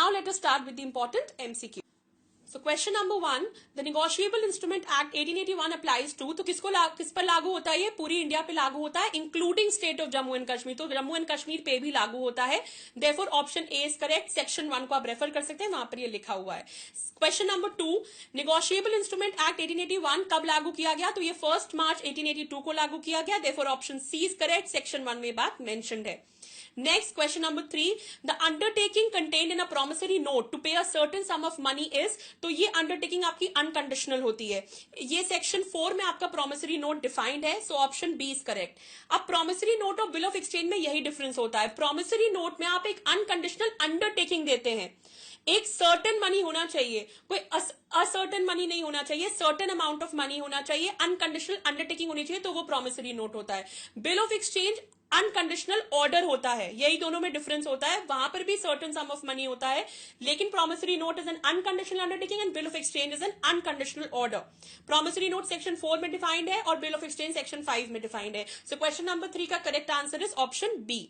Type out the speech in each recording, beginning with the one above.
now let us start with the important MCQ. So question number 1, the Negotiable Instrument Act 1881 applies to, तो किस पर लागू होता है? ये पूरी इंडिया पे लागू होता है, including state of Jammu and Kashmir, तो जम्मू एंड कश्मीर पे भी लागू होता है. Therefore option A is correct. Section 1 को आप रेफर कर सकते हैं, वहां पर ये लिखा हुआ है. Question number 2, Negotiable Instrument Act 1881 कब लागू किया गया? तो ये 1 मार्च 1882 को लागू किया गया. Therefore option C is correct. Section 1 में बात मेंशन्ड है. Next, question number 3, the undertaking contained in a promissory note to pay a certain sum of money is, तो ये undertaking आपकी unconditional होती है. ये section 4 में आपका promissory note defined है, so option B is correct. अब promissory note और bill of exchange में यही difference होता है. promissory note में आप एक unconditional undertaking देते हैं, एक सर्टेन मनी होना चाहिए, कोई असर्टेन मनी नहीं होना चाहिए, सर्टेन अमाउंट ऑफ मनी होना चाहिए, अनकंडीशनल अंडरटेकिंग होनी चाहिए, तो वो प्रोमिसरी नोट होता है. Bill of exchange unconditional order होता है, यही दोनों में डिफरेंस होता है. वहां पर भी सर्टेन सम ऑफ मनी होता है, लेकिन promissory note is an unconditional undertaking and bill of exchange is an unconditional order. Promissory note section 4 में डिफाइंड है और बिल ऑफ एक्सचेंज सेक्शन 5 में डिफाइंड है. सो क्वेश्चन नंबर 3 का correct answer is option B.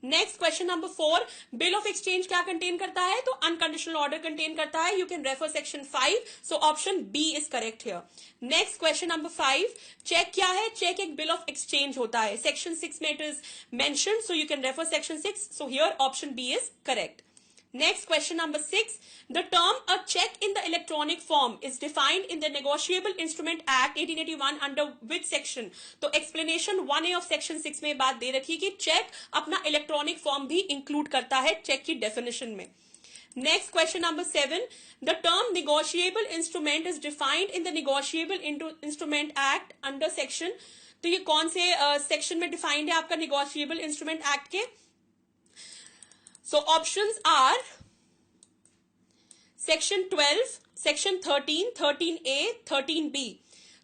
Next question number 4, bill of exchange क्या contain करता है? तो अनकंडीशनल ऑर्डर कंटेन करता है. You can refer section 5, so option B is correct here. Next question number 5, cheque क्या है? Check एक बिल ऑफ एक्सचेंज होता है. सेक्शन 6 में it is mentioned, so you can refer section 6, so here option B is correct. Next, question number 6, the term a check in the electronic form is defined in the Negotiable Instrument Act 1881 under which section? तो explanation 1A of section 6 में बात दे रखी कि check अपना electronic form भी include करता है check की डेफिनेशन में. Next, question number 7, the term negotiable instrument is defined in the Negotiable Instrument Act under section, तो ये कौन से सेक्शन में डिफाइंड है आपका नेगोशिएबल इंस्ट्रूमेंट एक्ट के? So options are section 12, section 13, 13A, 13B.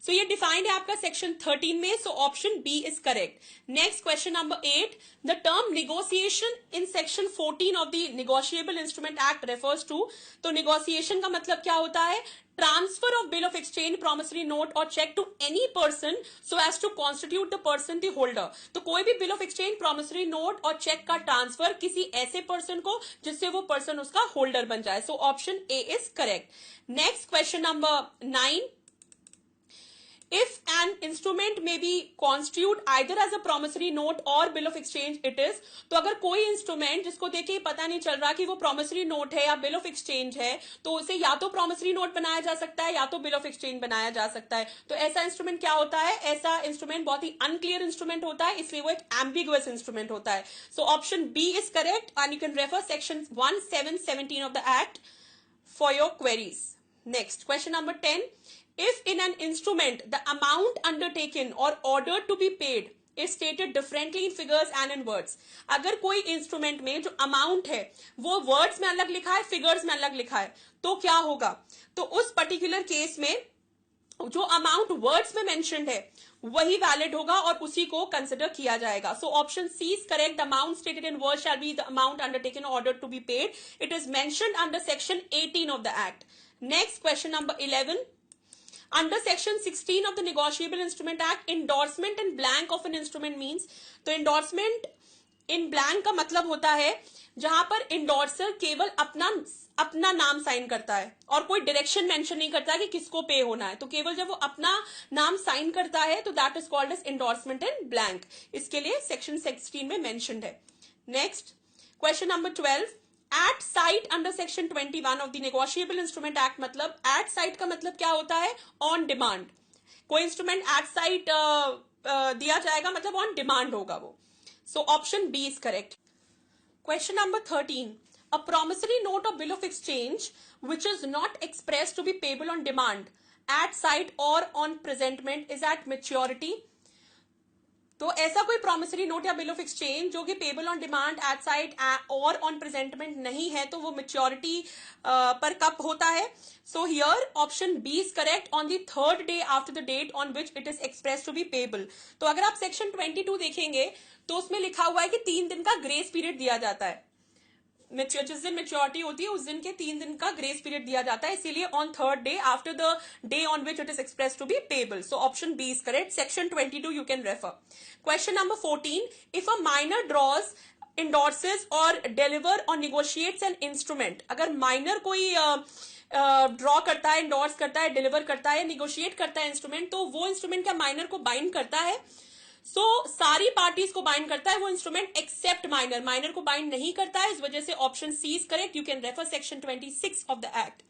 So ये डिफाइंड है आपका सेक्शन 13 में, so option B is correct. Next, question number 8, the term negotiation in section 14 of the Negotiable Instrument Act refers to, तो negotiation का मतलब क्या होता है? Transfer of bill of exchange, promissory note और check to any person so as to constitute the person the holder. तो कोई भी bill of exchange, promissory note और check का ट्रांसफर किसी ऐसे person को जिससे वो person उसका होल्डर बन जाए. So option A is correct. Next, question number 9, if an instrument may be constitute either as a promissory note or bill of exchange it is, तो अगर कोई इंस्ट्रूमेंट जिसको देखे पता नहीं चल रहा कि वो promissory note है या bill of exchange है, तो उसे या तो promissory note बनाया जा सकता है या तो bill of exchange बनाया जा सकता है. तो ऐसा इंस्ट्रूमेंट क्या होता है? ऐसा इंस्ट्रूमेंट बहुत ही अनक्लियर इंस्ट्रूमेंट होता है, इसलिए वो एक एम्बिगुअस इंस्ट्रूमेंट होता है. So option B is correct and you can refer section 1717 of the act for your queries. Next, question number 10, if in an instrument the amount undertaken or ordered to be paid is stated differently in figures and in words, अगर कोई instrument में जो amount है वो words में अलग लिखा है, फिगर्स में अलग लिखा है, तो क्या होगा? तो उस पर्टिकुलर केस में जो अमाउंट वर्ड्स में मेंशन्ड है वही वैलिड होगा और उसी को कंसिडर किया जाएगा. So option C is correct. The amount stated in words shall be the amount undertaken order to be paid. It is mentioned under section 18 of the act. Next, question number 11, under section 16 of the Negotiable Instrument Act, endorsement in blank of an instrument means, तो endorsement in blank का मतलब होता है जहां पर इंडोर्सर केवल अपना नाम साइन करता है और कोई डायरेक्शन मेंशन नहीं करता कि किसको पे होना है. तो केवल जब वो अपना नाम साइन करता है तो that is called as endorsement in blank. इसके लिए सेक्शन 16 में मेंशन्ड है. Next, question number 12, at sight under section 21 of the negotiable instrument act, मतलब एट साइट का मतलब क्या होता है? On demand. कोई इंस्ट्रूमेंट एट साइट दिया जाएगा मतलब ऑन डिमांड होगा वो. So option B is correct. Question number 13, a promissory note or bill of exchange which is not expressed to be payable on demand at site or on presentment is at maturity. तो ऐसा कोई promissory note या bill of exchange जो कि payable on demand, at sight और on presentment नहीं है, तो वो मेच्योरिटी पर कब होता है? So here option B is correct. On the third day after the date on which it is express to be payable. तो अगर आप सेक्शन 22 देखेंगे तो उसमें लिखा हुआ है कि 3 दिन का ग्रेस पीरियड दिया जाता है. जिस दिन मेच्योरिटी होती है उस दिन के 3 दिन का ग्रेस पीरियड दिया जाता है, इसीलिए on third day after the day on which it is express to be payable. So option B is correct. Section 22 you can refer. Question number 14, if a minor draws endorses or deliver or negotiates an instrument, अगर minor कोई draw करता है, endorse करता है, deliver करता है, negotiate करता है इंस्ट्रूमेंट, तो वो इंस्ट्रूमेंट क्या माइनर को बाइंड करता है? सो सारी पार्टीज को बाइंड करता है वो इंस्ट्रूमेंट एक्सेप्ट माइनर, माइनर को बाइंड नहीं करता है, इस वजह से option C is correct. You can refer section 26 of the act.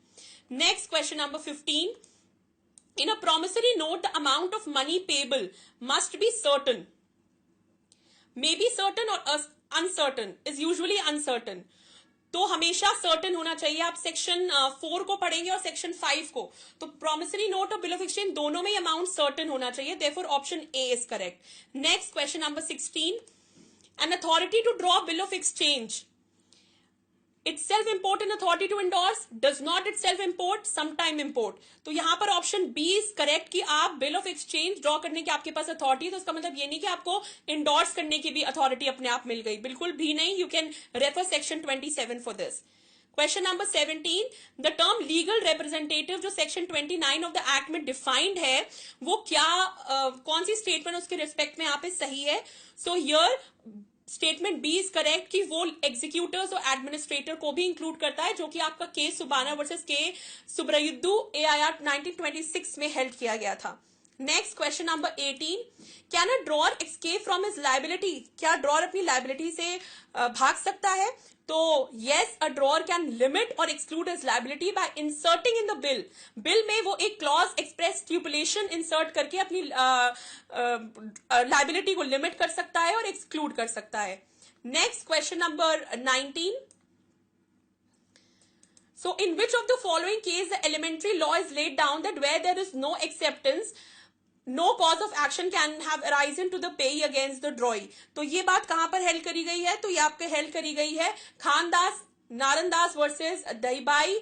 Next question number 15. In a promissory note, the amount of money payable must be certain. May be certain or uncertain. Is usually uncertain. तो हमेशा certain होना चाहिए. आप section 4 को पढ़ेंगे और section 5 को, तो प्रॉमिसरी नोट और बिल ऑफ एक्सचेंज दोनों में अमाउंट सर्टन होना चाहिए. Therefore option A is correct. Next question number 16. An authority to draw bill of exchange itself import an authority to endorse, does not itself import, sometime import. तो यहां पर option B is correct कि आप bill of exchange draw करने की आपके पास authority, तो इसका मतलब ये नहीं कि आपको इंडोर्स करने की भी अथॉरिटी अपने आप मिल गई, बिल्कुल भी नहीं. You can refer section 27 for this. Question number 17. The term legal representative जो सेक्शन 29 ऑफ द एक्ट में डिफाइंड है, वो क्या कौन सी स्टेटमेंट उसके रिस्पेक्ट में यहाँ पे सही है? So here statement B is correct कि वो एग्जीक्यूटर्स और एडमिनिस्ट्रेटर को भी इंक्लूड करता है, जो कि आपका के सुबाना वर्सेस के सुब्रयुद्दू AIR 1926 में हेल्ड किया गया था. Next question number 18. Can a drawer escape from his liability? क्या ड्रॉअर अपनी लायबिलिटी से भाग सकता है? तो yes, a drawer can limit or exclude his liability by inserting in the bill. Bill में वो एक क्लॉज एक्सप्रेस स्टिपुलेशन इंसर्ट करके अपनी लायबिलिटी को लिमिट कर सकता है और एक्सक्लूड कर सकता है. Next question number 19. So in which of the following case the elementary law is laid down that where there is no acceptance, no cause of action can have arisen to the payee against the drawee? तो ये बात कहां पर held करी गई है? तो ये आपके हेल्ड करी गई है खानदास नारनदास versus दईबाई.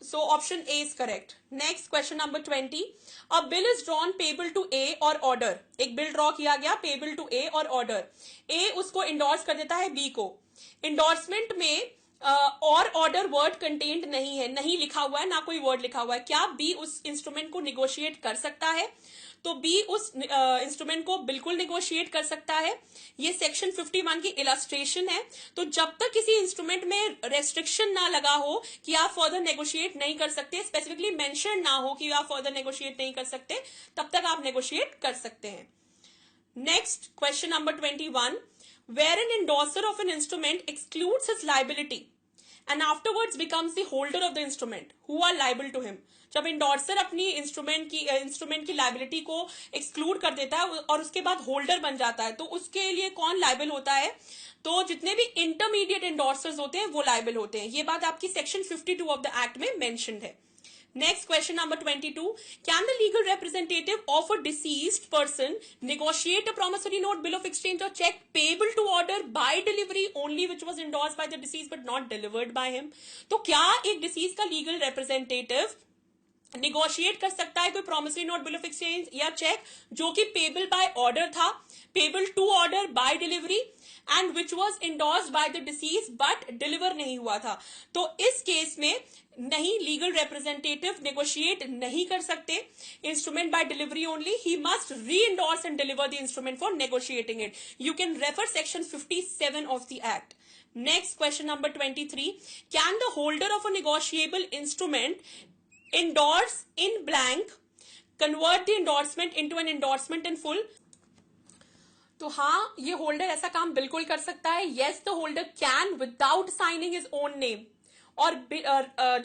So option A is correct. Next question number 20. A bill is drawn payable to A or order. एक बिल ड्रॉ किया गया payable to A और order. A उसको इंडोर्स कर देता है B को. इंडोर्समेंट में और ऑर्डर वर्ड कंटेंट नहीं है, नहीं लिखा हुआ है, ना कोई वर्ड लिखा हुआ है. क्या बी उस इंस्ट्रूमेंट को निगोशिएट कर सकता है? तो बी उस इंस्ट्रूमेंट को बिल्कुल निगोशिएट कर सकता है. ये सेक्शन 51 की इलस्ट्रेशन है. तो जब तक किसी इंस्ट्रूमेंट में रेस्ट्रिक्शन ना लगा हो कि आप फर्दर नेगोशिएट नहीं कर सकते, स्पेसिफिकली मेंशन ना हो कि आप फर्दर नेगोशिएट नहीं कर सकते, तब तक आप नेगोशिएट कर सकते हैं. Next question number 21. Where an endorser of an instrument excludes his liability and afterwards becomes the holder of the instrument, who are liable to him? जब इंडोर्सर अपनी इंस्ट्रूमेंट की लाइबिलिटी को एक्सक्लूड कर देता है और उसके बाद होल्डर बन जाता है, तो उसके लिए कौन लाइबल होता है? तो जितने भी इंटरमीडिएट इंडोर्सर्स होते हैं वो लाइबल होते हैं. ये बात आपकी सेक्शन 52 ऑफ द एक्ट में मेंशन्ड है. Next question number 22. Can the legal representative of a deceased person negotiate a promissory note, bill of exchange or check payable to order by delivery only which was endorsed by the deceased but not delivered by him? तो क्या एक disease का legal representative negotiate कर सकता है कोई promissory note, bill of exchange या cheque जो कि पेबल बाय ऑर्डर था, payable to order by delivery and which was endorsed by the deceased but deliver नहीं हुआ था? तो इस केस में नहीं, लीगल रिप्रेजेंटेटिव नेगोशिएट नहीं कर सकते. Instrument by delivery only. He must re indorse and deliver the instrument for negotiating it. You can refer section 57 of the act. Next question number 23. Can the holder of a negotiable instrument endorse in blank, convert the endorsement into an endorsement in full? तो हाँ, ये holder ऐसा काम बिल्कुल कर सकता है. Yes, the holder can without signing his own name. और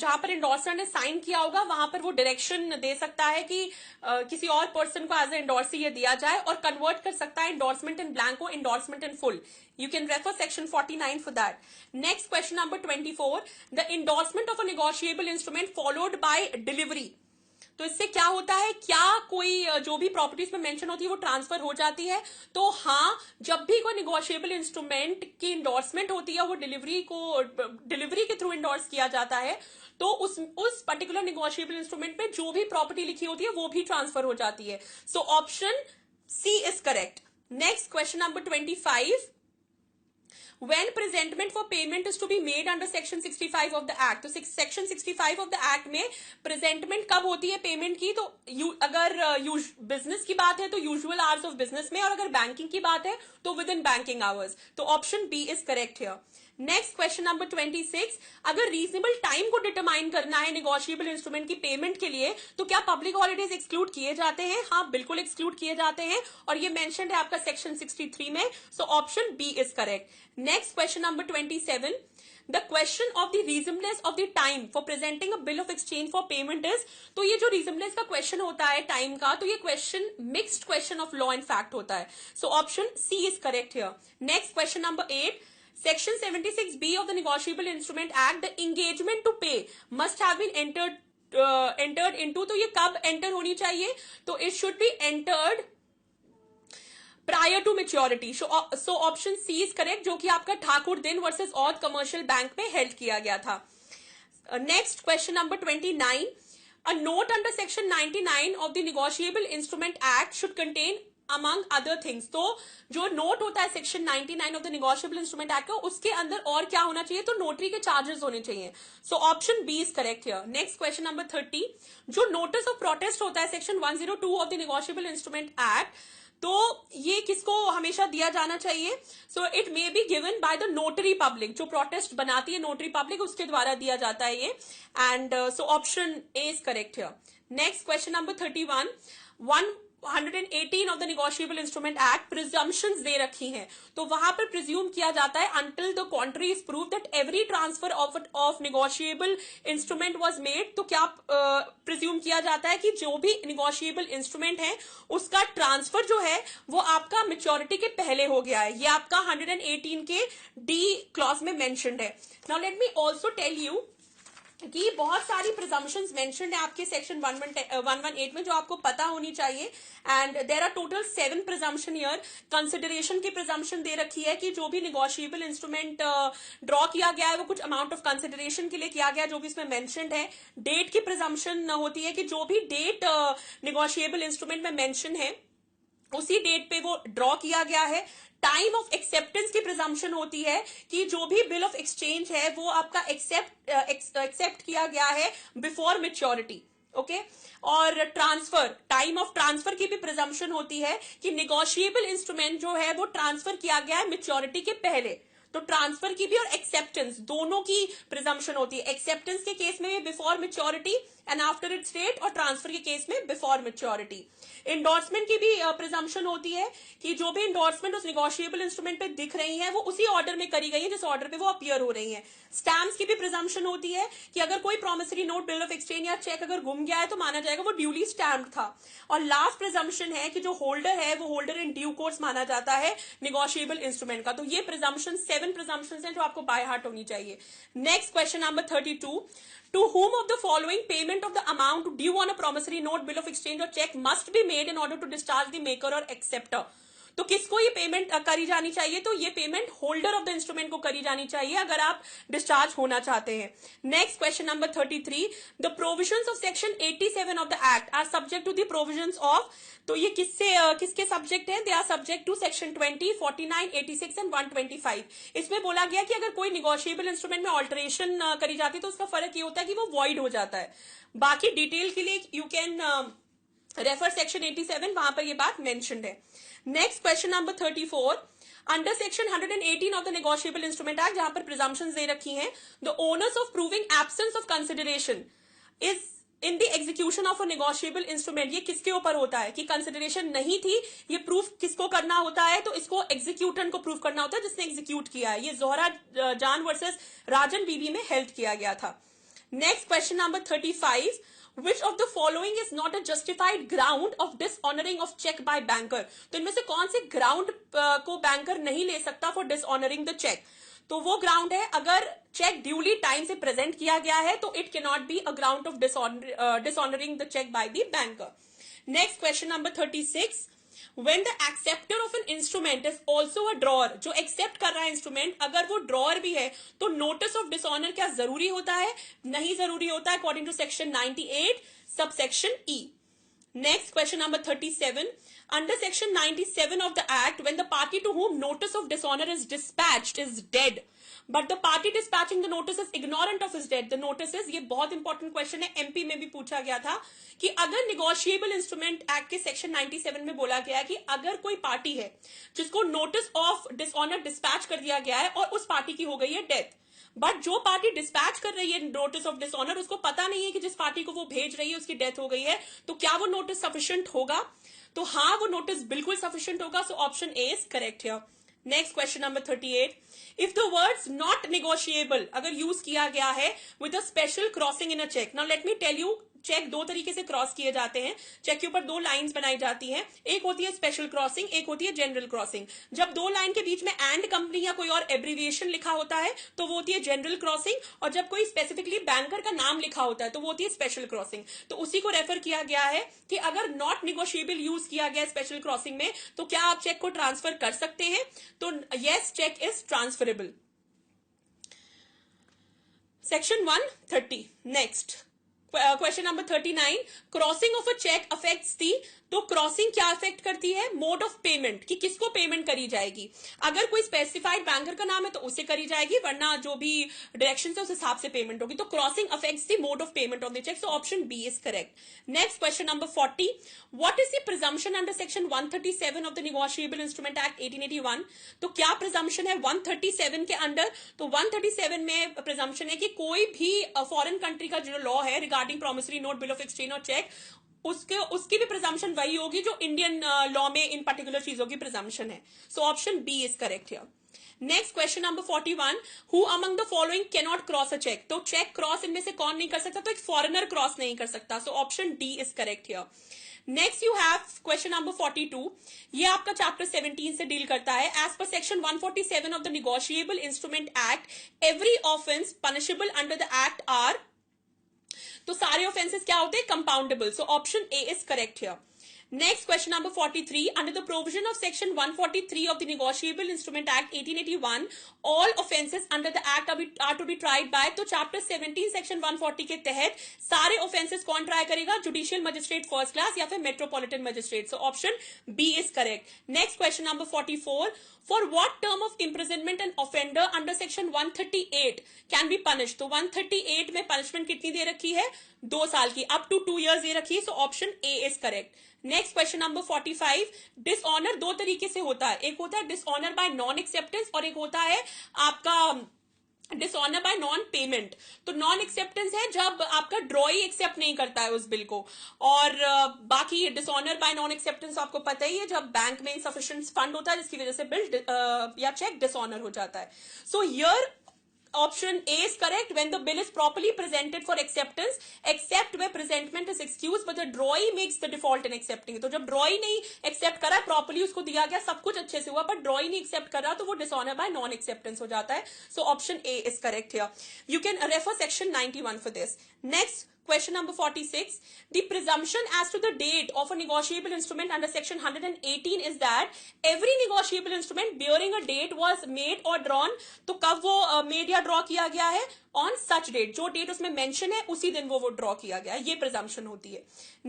जहां पर इंडोर्सर ने साइन किया होगा वहां पर वो डायरेक्शन दे सकता है कि किसी और पर्सन को एज ए इंडोर्सी ये दिया जाए और कन्वर्ट कर सकता है इंडोर्समेंट इन ब्लैंक को endorsement in full. You can refer section 49 for that. Next question number 24. The endorsement of a negotiable instrument followed by delivery. तो इससे क्या होता है? क्या कोई जो भी प्रॉपर्टीज में मेंशन होती है वो ट्रांसफर हो जाती है? तो हाँ, जब भी कोई निगोशिएबल इंस्ट्रूमेंट की इंडोर्समेंट होती है वो डिलीवरी के थ्रू इंडोर्स किया जाता है, तो उस पर्टिकुलर निगोशिएबल इंस्ट्रूमेंट में जो भी प्रॉपर्टी लिखी होती है वो भी ट्रांसफर हो जाती है. So option C is correct. Next question number 25. When presentment for payment is to be made under section 65 of the act. तो सेक्शन 65 ऑफ द एक्ट में प्रेजेंटमेंट कब होती है पेमेंट की? तो अगर बिजनेस की बात है तो यूजुअल आवर्स ऑफ बिजनेस में, और अगर बैंकिंग की बात है तो विद इन बैंकिंग आवर्स। तो option B is correct here. Next question number 26, अगर रीजनेबल टाइम को डिटरमाइन करना है नेगोशिएबल इंस्ट्रूमेंट की पेमेंट के लिए तो क्या पब्लिक हॉलिडेज एक्सक्लूड किए जाते हैं? हाँ, बिल्कुल एक्सक्लूड किए जाते हैं, और ये मेंशन्ड है आपका सेक्शन 63 में। So option B is correct. Next question number 27, the question of the reasonableness of the time for presenting a bill of exchange for payment is. तो ये जो रीजनेबलनेस का क्वेश्चन होता है टाइम का, तो ये question mixed question of law and fact होता है। So option C is correct here. Next question number 8, Section 76B of the Negotiable Instrument Act, the engagement to pay must have been entered into। तो ये कब enter होनी चाहिए? तो it should be entered prior to maturity। So option C is correct, जो कि आपका ठाकुर दिन वर्सेस ऑथ कमर्शियल बैंक में हेल्ड किया गया था। Next question number 29, a note under section 99 of the Negotiable Instrument Act should contain among other things। तो जो नोट होता है section 99 of the negotiable instrument act का, उसके अंदर और क्या होना चाहिए? तो नोटरी के चार्जेस होने चाहिए। So option B is correct here. Next question number 30, जो नोटिस ऑफ प्रोटेस्ट होता है section 102 of the negotiable instrument act, तो ये किसको हमेशा दिया जाना चाहिए? So it may be given by the notary public, जो प्रोटेस्ट बनाती है नोटरी पब्लिक, उसके द्वारा दिया जाता है ये। And so option A is correct here. Next question number 31, 118 of the negotiable instrument act presumptions दे रखी हैं, तो वहां पर प्रिज्यूम किया जाता है until the contrary is prove that every transfer of negotiable instrument was made. तो क्या प्रिज्यूम किया जाता है कि जो भी नेगोशिएबल इंस्ट्रूमेंट है उसका ट्रांसफर जो है वो आपका मेच्योरिटी के पहले हो गया है। ये आपका 118 के डी क्लॉज में मेंशन्ड है। Now let me also tell you कि बहुत सारी प्रिजम्पशंस मेंशन्ड है आपके सेक्शन 118 में, जो आपको पता होनी चाहिए। And there are total 7 presumption here. Consideration की प्रिजम्पशन दे रखी है कि जो भी नेगोशिएबल इंस्ट्रूमेंट ड्रॉ किया गया है वो कुछ अमाउंट ऑफ कंसिडरेशन के लिए किया गया, जो भी इसमें मेंशन्ड है। डेट की प्रिजम्पशन होती है कि जो भी डेट नेगोशिएबल इंस्ट्रूमेंट में मेंशन है उसी डेट पे वो ड्रॉ किया गया है। टाइम ऑफ एक्सेप्टेंस की प्रिजम्पशन होती है कि जो भी बिल ऑफ एक्सचेंज है वो आपका एक्सेप्ट किया गया है बिफोर मेच्योरिटी। ओके, और ट्रांसफर, टाइम ऑफ ट्रांसफर की भी प्रिजम्पशन होती है कि नेगोशिएबल इंस्ट्रूमेंट जो है वो ट्रांसफर किया गया है मेच्योरिटी के पहले। तो ट्रांसफर की भी और एक्सेप्टेंस दोनों की प्रिजम्पशन होती है। एक्सेप्टेंस के केस में before maturity and after its date, और ट्रांसफर के केस में बिफोर मेच्योरिटी। इंडोर्समेंट की भी प्रिजम्पशन होती है कि जो भी इंडोर्समेंट उस नेगोशिएबल इंस्ट्रूमेंट पे दिख रही है वो उसी ऑर्डर में करी गई है जिस ऑर्डर पे वो अपीयर हो रही है। स्टैम्प्स की भी प्रिजम्पशन होती है कि अगर कोई promissory note, bill of exchange या चेक अगर गुम गया है तो माना जाएगा वो ड्यूली स्टैम्प्ड था। और लास्ट प्रिजम्पशन है कि जो होल्डर है वो होल्डर इन ड्यू कोर्स माना जाता है नेगोशिएबल इंस्ट्रूमेंट का। तो ये प्रिजम्पशन 7 प्रिजम्पशंस हैं जो आपको बाय हार्ट होनी चाहिए। Next question number 32, to whom of the following payment of the amount due on a promissory note, bill of exchange or check must be made in order to discharge the maker or acceptor। तो किसको ये payment करी जानी चाहिए? तो ये payment holder of the instrument को करी जानी चाहिए अगर आप डिस्चार्ज होना चाहते हैं। Next question number 33, the provisions of section 87 of the act are subject to the provisions of. तो ये किसके सब्जेक्ट है? They are subject to section 20, 49, 86 and 125। इसमें बोला गया कि अगर कोई निगोशिएबल इंस्ट्रूमेंट में ऑल्टरेशन करी जाती है तो उसका फर्क ये होता है कि वो वॉइड हो जाता है। बाकी डिटेल के लिए यू कैन रेफर सेक्शन 87, वहां पर ये बात मेंशन्ड है। Next question number 34, under section 118 of the negotiable instrument act, जहां पर प्रिजम्पशंस दे रखी हैं, the owners of proving absence of consideration is in the execution of a negotiable instrument. ये किसके ऊपर होता है कि कंसिडरेशन नहीं थी? ये प्रूफ किसको करना होता है? तो इसको एग्जीक्यूटन को प्रूफ करना होता है जिसने एग्जीक्यूट किया है। ये जोहरा जान वर्सेस राजन बीबी में हेल्ड किया गया था। Next question number 35, Which of the following is not a justified ground of dishonoring of check by banker? तो इनमें से कौन से ग्राउंड को बैंकर नहीं ले सकता फॉर डिसऑनरिंग द चेक? तो वो ग्राउंड है अगर चेक ड्यूली टाइम से प्रेजेंट किया गया है तो it can not be a ground of dishonouring the cheque by the banker. Next question number 36, When the acceptor of an instrument is also a drawer, जो accept कर रहा है instrument अगर वो ड्रॉअर भी है तो नोटिस ऑफ डिसऑनर क्या जरूरी होता है? नहीं जरूरी होता है, according to section 98 subsection E. Next, question number 37. Under section 97 of the act, when the party to whom notice of dishonor is dispatched is dead, but the party dispatching the notice is ignorant of his death, the notice is, ये बहुत important question है, MP में भी पूछा गया था कि अगर निगोशिएबल इंस्ट्रूमेंट एक्ट के सेक्शन 97 में बोला गया है कि अगर कोई पार्टी है जिसको नोटिस ऑफ डिसऑनर डिस्पैच कर दिया गया है और उस पार्टी की हो गई है डेथ, बट जो पार्टी डिस्पैच कर रही है नोटिस ऑफ डिसऑनर, उसको पता नहीं है कि जिस पार्टी को वो भेज रही है उसकी डेथ हो गई है, तो क्या वो नोटिस सफिशिएंट होगा? तो हाँ, वो नोटिस बिल्कुल सफिशिएंट होगा. So option A is correct here. Next question number 38. If the words not negotiable अगर यूज किया गया है with a special crossing in a cheque. Now let me tell you, cheque दो तरीके से क्रॉस किए जाते हैं. चेक के ऊपर दो लाइंस बनाई जाती हैं. एक होती है स्पेशल क्रॉसिंग, एक होती है जनरल क्रॉसिंग. जब दो लाइन के बीच में एंड कंपनी या कोई और एब्रीविएशन लिखा होता है तो वो होती है जनरल क्रॉसिंग, और जब कोई स्पेसिफिकली बैंकर का नाम लिखा होता है तो वो होती है स्पेशल क्रॉसिंग. तो उसी को रेफर किया गया है कि अगर नॉट निगोशिएबल यूज किया गया स्पेशल क्रॉसिंग में तो क्या आप चेक को ट्रांसफर कर सकते हैं? तो yes, cheque is transferable. Section 130. Next question number 39. Crossing of a cheque affects the. तो क्रॉसिंग क्या अफेक्ट करती है? मोड ऑफ पेमेंट, कि किसको पेमेंट करी जाएगी. अगर कोई स्पेसिफाइड बैंकर का नाम है तो उसे करी जाएगी, वरना जो भी डायरेक्शन है उस हिसाब से पेमेंट होगी. तो crossing affects the mode of payment of the cheque. So option B is correct. Next question number 40. What is the presumption under section 137 of the negotiable instrument act 1881? तो क्या प्रिजम्पशन है 137 के अंडर? तो 137 में presumption है कि कोई भी फॉरेन कंट्री का जो लॉ है regarding promissory note, bill of exchange और चेक, उसकी भी प्रिजम्पशन वही होगी जो इंडियन लॉ में इन पर्टिकुलर चीजों की प्रिजम्पशन है. So option B is correct here. Next question number 41. Who among the following can not cross a cheque? तो चेक क्रॉस इनमें से कौन नहीं कर सकता? तो एक फॉरेनर क्रॉस नहीं कर सकता. सो option D is correct here. Next you have question number 42. ये आपका चैप्टर 17 से डील करता है. As per section 147 of the negotiable instrument act, every offence punishable under the act are. तो सारे ऑफेंसेस क्या होते हैं? Compoundable. So option A is correct here. Next, question number 43. Under the provision of section 143 of the Negotiable Instrument Act 1881, all offences under the act are to be tried by. तो chapter 17 section 140 के तहत सारे offences कौन try करेगा? Judicial Magistrate First Class या फिर Metropolitan Magistrate. So option B is correct. Next, question number 44. For what term of imprisonment an offender under section 138 can be punished? तो 138 में punishment कितनी दे रखी है? 2 साल की, up to 2 years दे रखी है. So option A is correct. Next question number 45. Dishonour दो तरीके से होता है. एक होता है डिसऑनर बाय नॉन एक्सेप्टेंस और एक होता है आपका डिसऑनर बाय नॉन पेमेंट. तो नॉन एक्सेप्टेंस है जब आपका ड्रॉई एक्सेप्ट नहीं करता है उस बिल को, और बाकी डिसऑनर बाय नॉन एक्सेप्टेंस आपको पता ही है जब बैंक में इनसफिशिएंट फंड होता है जिसकी वजह से बिल या चेक डिसऑनर हो जाता है. So here option A is correct. When the bill is properly presented for acceptance, except where presentment is excused, but the drawee makes the default in accepting. तो जब drawee नहीं accept करा properly, उसको दिया गया, सब कुछ अच्छे से हुआ, but drawee नहीं accept करा तो वो dishonor by non acceptance हो जाता है. So option A is correct here. You can refer section 91 for this. Next, question number 46. The presumption as to the date of a negotiable instrument under section 118 is that every negotiable instrument bearing a date was made or drawn. तो कब वो made या draw किया गया है? On such date. जो date उसमें mention है उसी दिन वो draw किया गया है. ये presumption होती है.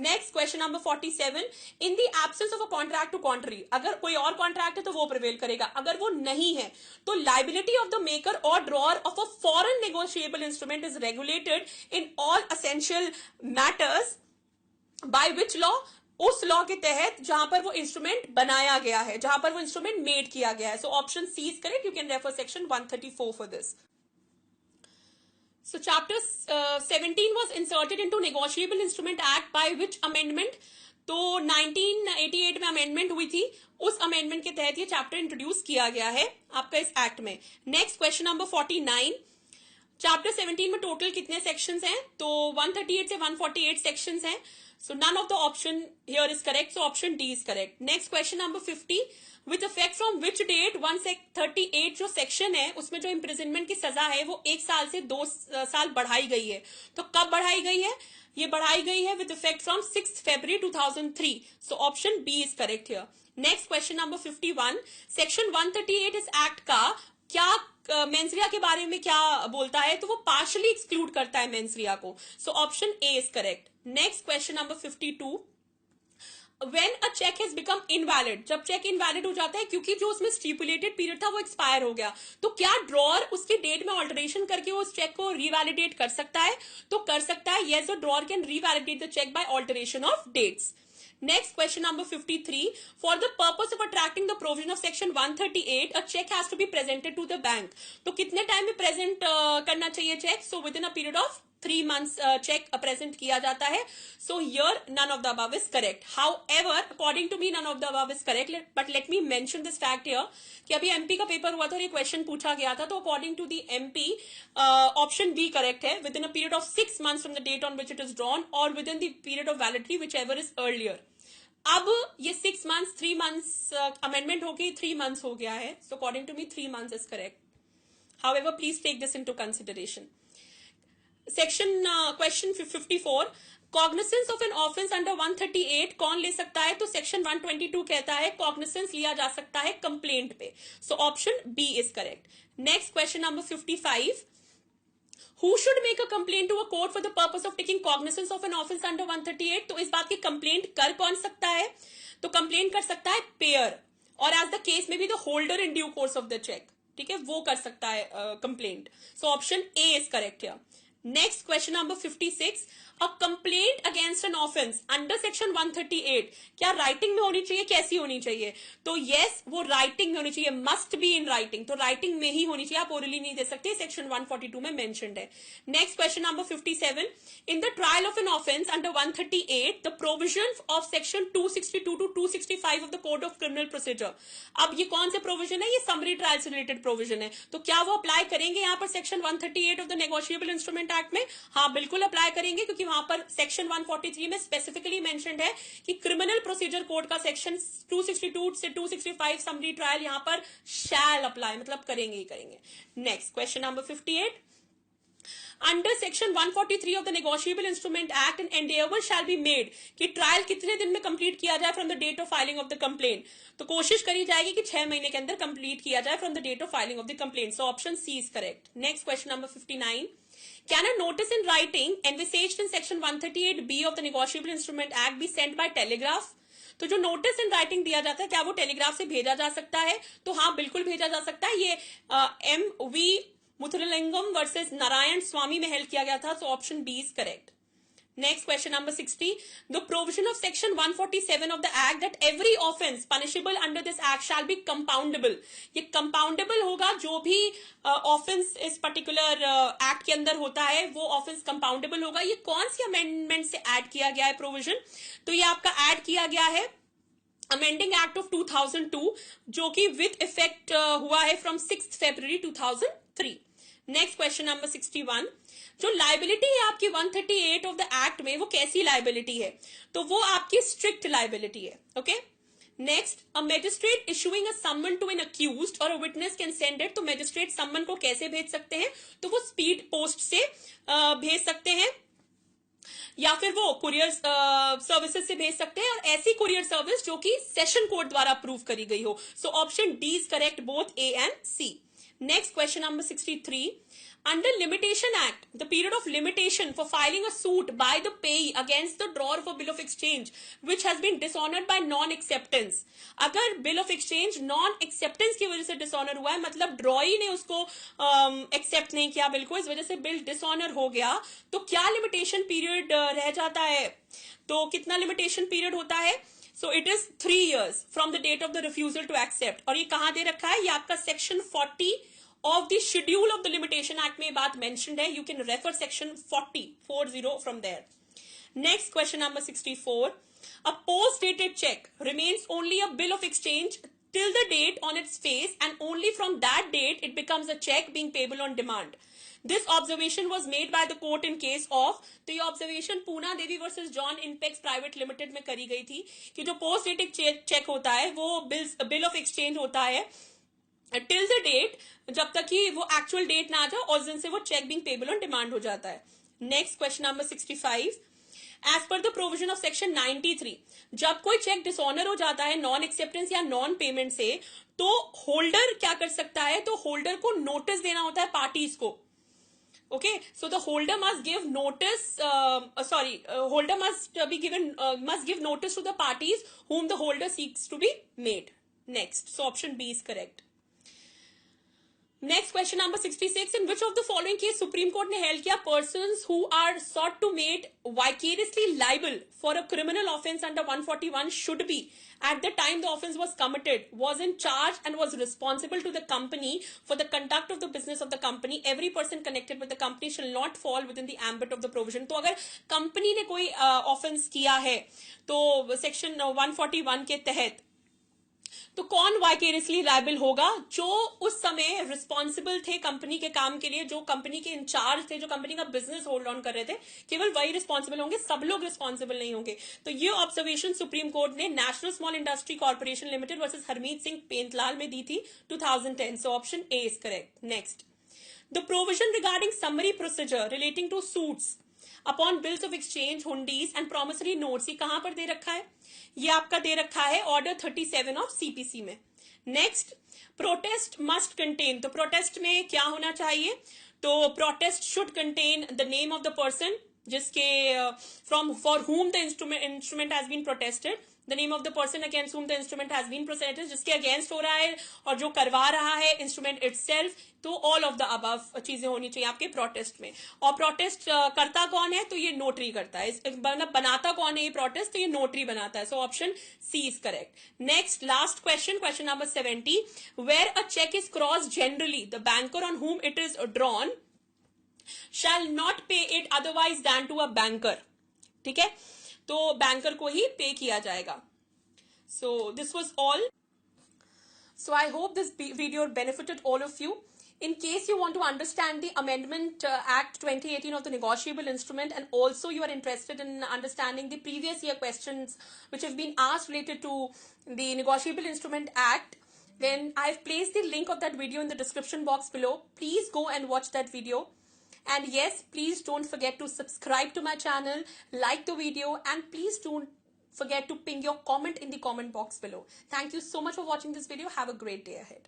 Next, question number 47. In the absence of a contract to contrary, अगर कोई और contract है तो वो prevail करेगा. अगर वो नहीं है तो liability of the maker or drawer of a foreign negotiable instrument is regulated in all essential matters by which law? उस लॉ के तहत जहां पर वो इंस्ट्रूमेंट बनाया गया है, जहां पर वो इंस्ट्रूमेंट मेड किया गया है. So option C is correct. You can refer section 134 for this. So chapter 17 was inserted into Negotiable Instrument Act by which amendment? तो 1988 में अमेंडमेंट हुई थी, उस अमेंडमेंट के तहत ये चैप्टर इंट्रोड्यूस किया गया है आपका इस एक्ट में. Next question number 49. चैप्टर 17 में टोटल कितने सेक्शंस हैं? तो 138 से 148 सेक्शंस हैं. So none of the option here is correct. So option D is correct. Next question number 50. With effect from which date 138 जो सेक्शन है उसमें जो इम्प्रिजनमेंट की सजा है वो 1 साल से 2 साल बढ़ाई गई है. तो कब बढ़ाई गई है? ये बढ़ाई गई है with effect from 6 February 2003. So option B is correct here. Next question number 51. Section 138 इस एक्ट का क्या मेंसरिया के बारे में क्या बोलता है? तो वो पार्शली एक्सक्लूड करता है मेंसरिया को. So option A is correct. Next question number 52. When a cheque has become invalid, जब चेक इनवैलिड हो जाता है क्योंकि जो उसमें स्टिपुलेटेड पीरियड था वो एक्सपायर हो गया, तो क्या ड्रॉर उसके डेट में ऑल्टरेशन करके उस चेक को रिवैलिडेट कर सकता है? तो कर सकता है, yes, drawer can revalidate the cheque by alteration of dates. Next, question number 53. For the purpose of attracting the provision of section 138, a check has to be presented to the bank. तो कितने time में present करना चाहिए cheque? So within a period of 3 months check present किया जाता है. So here none of the above is correct. However, according to me none of the above is correct. But let me mention this fact here कि अभी MP का paper हुआ था और ये क्वेश्चन पूछा गया था, तो according to the MP option B correct है. Within a period of 6 months from the date on which it is drawn or within the period of validity whichever is earlier. अब ये 6 months 3 months amendment हो गई, 3 months हो गया है. So according to me 3 months is correct. However, please take this into consideration. Section question 54. Cognizance of an offence under 138 कौन ले सकता है? तो सेक्शन 122 कहता है कॉग्निसेंस लिया जा सकता है कंप्लेंट पे. So option B is correct. Next question number 55. Who should make a complaint to a court for the purpose of taking cognizance of an offense under 138? तो इस बात की कंप्लेंट कर कौन सकता है? तो कंप्लेंट कर सकता है पेयर, और एज द केस में भी the holder in due course of the cheque. ठीक है, वो कर सकता है complaint. So option A is correct here. Next question number 56. A complaint against an offence under section 138 क्या राइटिंग में होनी चाहिए, कैसी होनी चाहिए? तो यस, वो राइटिंग में होनी चाहिए, मस्ट बी इन राइटिंग. तो राइटिंग में ही होनी चाहिए, आप ओरली नहीं दे सकते, सेक्शन 142 में मेंशन्ड है. Next question number 57. In the trial of an offence under 138 the provision of section 262 to 265 of the code of criminal procedure. अब ये कौन से प्रोविजन है? ये समरी ट्रायल से रिलेटेड प्रोविजन है. तो क्या वो अप्लाई करेंगे यहाँ पर section 138 of the negotiable instrument act में? हाँ, बिल्कुल अप्लाई करेंगे, क्योंकि वहां पर सेक्शन 143 में स्पेसिफिकली मेंशन्ड है कि क्रिमिनल प्रोसीजर कोड का सेक्शन 262 से 265 समरी ट्रायल यहां पर शैल अप्लाई, मतलब करेंगे ही करेंगे. Next question number 58. Under section 143 of the negotiable instrument act an endeavour shall be made कि ट्रायल कितने दिन में कंप्लीट किया जाए from the date of filing of the complaint. तो कोशिश करी जाएगी कि 6 महीने के अंदर कंप्लीट किया जाए from the date of filing of the complaint. So option C is correct. Next question number 59. Can a notice in writing envisaged in section 138B of the Negotiable Instrument Act be sent by telegraph? तो जो notice in writing दिया जाता है क्या वो telegraph से भेजा जा सकता है? तो हाँ, बिल्कुल भेजा जा सकता है. ये M.V. मुथुरलिंगम वर्सेस नारायण स्वामी में हेल्प किया गया था. So option B is correct. Next question number 60. The provision of section 147 of the act that every offense punishable under this act shall be compoundable. ये compoundable होगा, जो भी offense इस particular act के अंदर होता है वो offense compoundable होगा. ये कौन सी amendment से add किया गया है provision? तो ये आपका add किया गया है अमेंडिंग एक्ट ऑफ 2002, जो कि विथ इफेक्ट हुआ है from 6 February 2003. Next question number 61. जो लाइबिलिटी है आपकी 138 ऑफ द एक्ट में, वो कैसी लाइबिलिटी है? तो वो आपकी स्ट्रिक्ट लाइबिलिटी है. Okay. Next, a magistrate issuing a summon to an accused or a witness can send it. तो मैजिस्ट्रेट समन को कैसे भेज सकते हैं? तो वो स्पीड पोस्ट से भेज सकते हैं, या फिर वो कुरियर सर्विसेज से भेज सकते हैं, और ऐसी कुरियर सर्विस जो कि सेशन कोर्ट द्वारा अप्रूव करी गई हो. So option D is correct, both A and C. Next question number 63. Under Limitation Act, the period of limitation for filing a suit by the payee against the drawer of a bill of exchange which has been dishonored by non-acceptance. अगर bill of exchange non-acceptance की वजह से dishonor हुआ है, मतलब ड्रॉई ने उसको accept नहीं किया बिल को, इस वजह से bill dishonor हो गया, तो क्या limitation period रह जाता है? तो कितना limitation period होता है? So it is 3 years from the date of the refusal to accept. और ये कहाँ दे रखा है? ये आपका section 40 of the schedule of the limitation act में बात mentioned है. You can refer section 40 from there. Next question number 64. A post dated check remains only a bill of exchange till the date on its face, and only from that date it becomes a check being payable on demand. This observation was made by the court in case of, तो ये observation Poona देवी versus John इनपेक्स private limited में करी गई थी कि जो post dated cheque होता है वो बिल ऑफ एक्सचेंज होता है टिल द डेट, जब तक कि वो एक्चुअल डेट ना आ जाए और उस दिन से वो cheque being payable on demand हो जाता है. Next question number 65. As per the provision of section 93, जब कोई चेक डिसऑनर हो जाता है नॉन एक्सेप्टेंस या नॉन पेमेंट से, तो होल्डर क्या कर सकता है? तो होल्डर को नोटिस देना होता है पार्टीज को. Okay, so the holder must give notice, holder must give notice to the parties whom the holder seeks to be made. Next, so option B is correct. Next question number 66. In which of the following case Supreme Court ने held किया persons who are sought to made vicariously liable for a criminal offence under 141 should be at the time the offence was committed was in charge and was responsible to the company for the conduct of the business of the company. Every person connected with the company shall not fall within the ambit of the provision. तो अगर company ने कोई offence किया है तो section 141 के तहत तो कौन वाइकेरियसली लायबल होगा? जो उस समय रिस्पॉन्सिबल थे कंपनी के काम के लिए, जो कंपनी के इंचार्ज थे, जो कंपनी का बिजनेस होल्ड ऑन कर रहे थे, केवल वही रिस्पॉन्सिबल होंगे, सब लोग रिस्पॉन्सिबल नहीं होंगे. तो ये ऑब्जर्वेशन सुप्रीम कोर्ट ने National Small Industry Corporation Limited versus Harmeet Singh Paintal में दी थी 2010. So option A is correct. Next, the provision regarding summary procedure relating to suits upon bills of exchange, hundis and promissory notes, ये कहां पर दे रखा है? ये आपका दे रखा है ऑर्डर 37 ऑफ सीपीसी में. नेक्स्ट, प्रोटेस्ट मस्ट कंटेन, तो प्रोटेस्ट में क्या होना चाहिए? तो protest should contain the name of the person जिसके from for whom the instrument has been protested, the name of the person against whom the instrument has been protested, जिसके against हो रहा है और जो करवा रहा है इंस्ट्रूमेंट itself. तो ऑल ऑफ द अबव चीजें होनी चाहिए आपके प्रोटेस्ट में. और प्रोटेस्ट करता कौन है? तो ये नोटरी करता है. बनाता कौन है ये प्रोटेस्ट? तो ये नोटरी बनाता है. So option C is correct. Next, last question, question number 70. Where a cheque is cross generally the banker on whom it is drawn shall not pay it otherwise than to a banker. ठीक है, तो banker को ही पे किया जाएगा. So this was all. So I hope this video benefited all of you. In case you want to understand the Amendment Act 2018 of the negotiable instrument, and also you are interested in understanding the previous year questions which have been asked related to the negotiable instrument act, then I've placed the link of that video in the description box below. Please go and watch that video. And yes, please don't forget to subscribe to my channel, like the video, and please don't forget to ping your comment in the comment box below. Thank you so much for watching this video. Have a great day ahead.